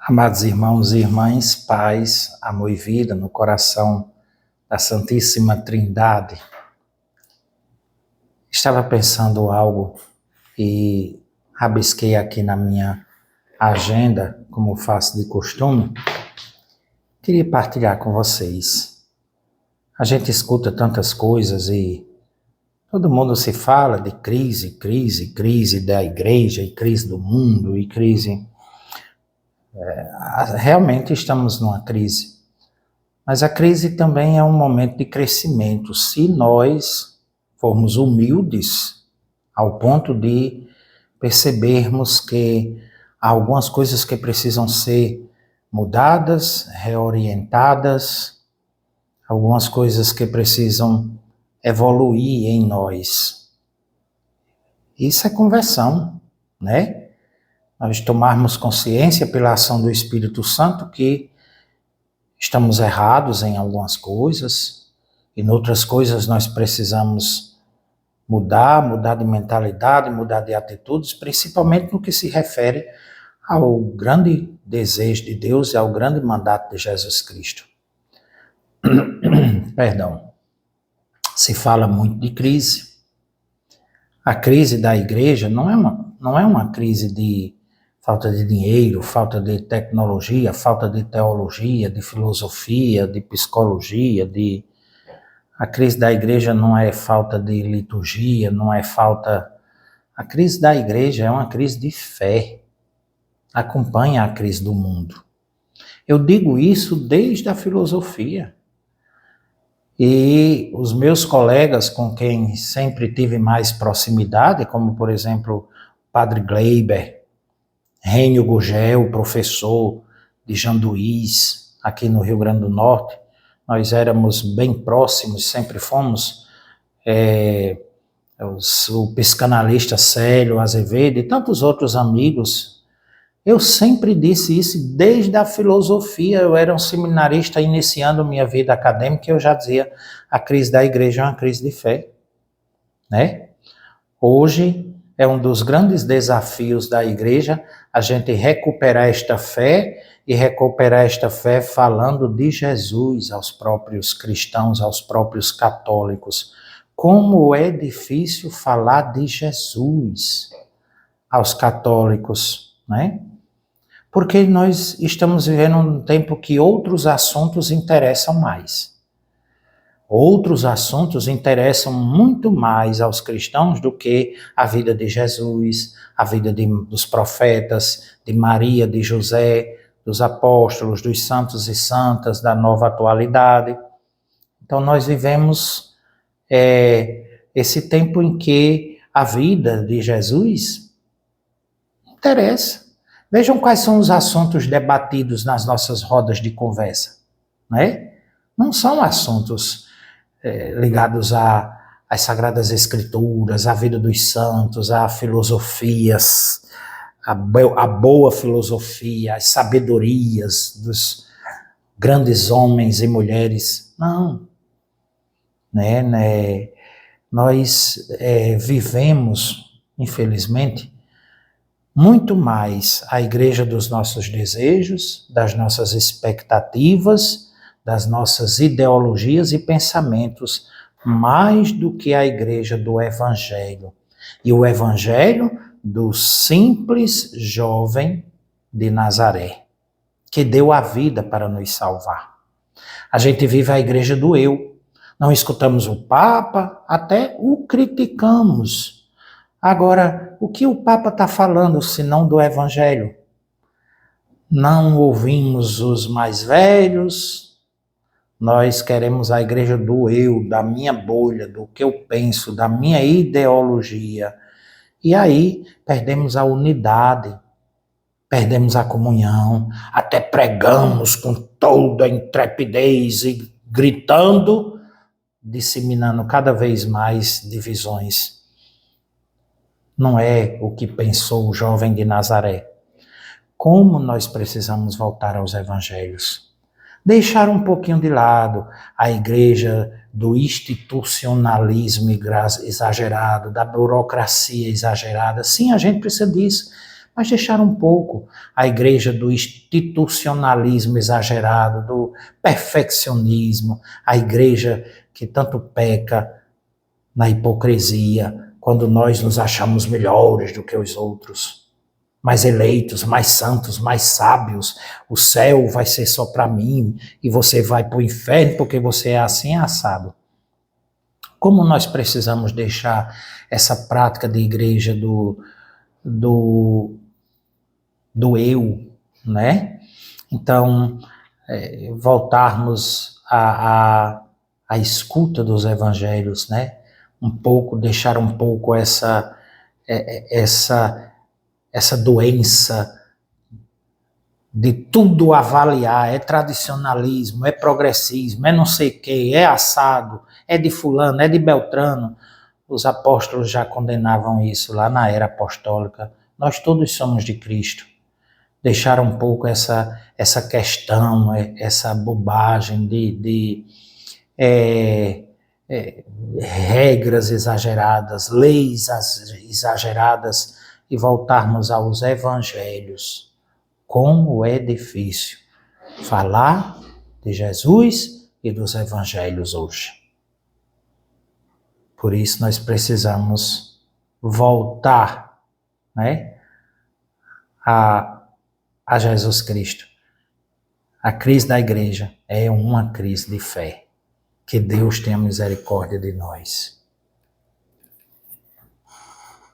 Amados irmãos e irmãs, paz, amor e vida no coração da Santíssima Trindade. Estava pensando algo e rabisquei aqui na minha agenda, como faço de costume. Queria partilhar com vocês. A gente escuta tantas coisas e todo mundo se fala de crise da igreja e crise do mundo e crise... Realmente estamos numa crise. Mas a crise também é um momento de crescimento, se nós formos humildes ao ponto de percebermos que há algumas coisas que precisam ser mudadas, reorientadas, algumas coisas que precisam evoluir em nós. Isso é conversão, né? Nós tomarmos consciência pela ação do Espírito Santo que estamos errados em algumas coisas, e em outras coisas nós precisamos mudar de mentalidade, mudar de atitudes, principalmente no que se refere ao grande desejo de Deus e ao grande mandato de Jesus Cristo. Perdão. Se fala muito de crise. A crise da igreja não é uma crise de falta de dinheiro, falta de tecnologia, falta de teologia, de filosofia, de psicologia, A crise da igreja não é falta de liturgia, não é falta... A crise da igreja é uma crise de fé. Acompanha a crise do mundo. Eu digo isso desde a filosofia. E os meus colegas com quem sempre tive mais proximidade, como por exemplo o Padre Gleiber, Rênio Gugel, professor de Janduís, aqui no Rio Grande do Norte, nós éramos bem próximos, sempre fomos, o psicanalista Célio Azevedo e tantos outros amigos. Eu sempre disse isso desde a filosofia. Eu era um seminarista iniciando minha vida acadêmica e eu já dizia, a crise da igreja é uma crise de fé, né? Hoje é um dos grandes desafios da igreja a gente recuperar esta fé e recuperar esta fé falando de Jesus aos próprios cristãos, aos próprios católicos. Como é difícil falar de Jesus aos católicos, né? Porque nós estamos vivendo um tempo que outros assuntos interessam mais. Outros assuntos interessam muito mais aos cristãos do que a vida de Jesus, a vida dos profetas, de Maria, de José, dos apóstolos, dos santos e santas da nova atualidade. Então nós vivemos esse tempo em que a vida de Jesus interessa. Vejam quais são os assuntos debatidos nas nossas rodas de conversa, né? Não são assuntos ligados às Sagradas Escrituras, à vida dos santos, a filosofias, a boa filosofia, as sabedorias dos grandes homens e mulheres. Não. Nós vivemos, infelizmente, muito mais a igreja dos nossos desejos, das nossas expectativas, das nossas ideologias e pensamentos, mais do que a igreja do Evangelho. E o Evangelho do simples jovem de Nazaré, que deu a vida para nos salvar. A gente vive a igreja do eu. Não escutamos o Papa, até o criticamos. Agora, o que o Papa está falando, senão do Evangelho? Não ouvimos os mais velhos. Nós queremos a igreja do eu, da minha bolha, do que eu penso, da minha ideologia. E aí perdemos a unidade, perdemos a comunhão, até pregamos com toda a intrepidez e gritando, disseminando cada vez mais divisões. Não é o que pensou o jovem de Nazaré. Como nós precisamos voltar aos evangelhos? Deixar um pouquinho de lado a igreja do institucionalismo exagerado, da burocracia exagerada. Sim, a gente precisa disso, mas deixar um pouco a igreja do institucionalismo exagerado, do perfeccionismo, a igreja que tanto peca na hipocrisia, quando nós nos achamos melhores do que os outros, mais eleitos, mais santos, mais sábios. O céu vai ser só para mim e você vai para o inferno porque você é assim assado. Como nós precisamos deixar essa prática de igreja do eu, né? Então, voltarmos à escuta dos evangelhos, né? Deixar um pouco essa doença de tudo avaliar, é tradicionalismo, é progressismo, é não sei o quê, é assado, é de fulano, é de Beltrano. Os apóstolos já condenavam isso lá na era apostólica. Nós todos somos de Cristo. Deixar um pouco essa questão, essa bobagem de regras exageradas, leis exageradas e voltarmos aos evangelhos. Como é difícil falar de Jesus e dos evangelhos hoje. Por isso nós precisamos voltar, né, a Jesus Cristo. A crise da igreja é uma crise de fé. Que Deus tenha misericórdia de nós.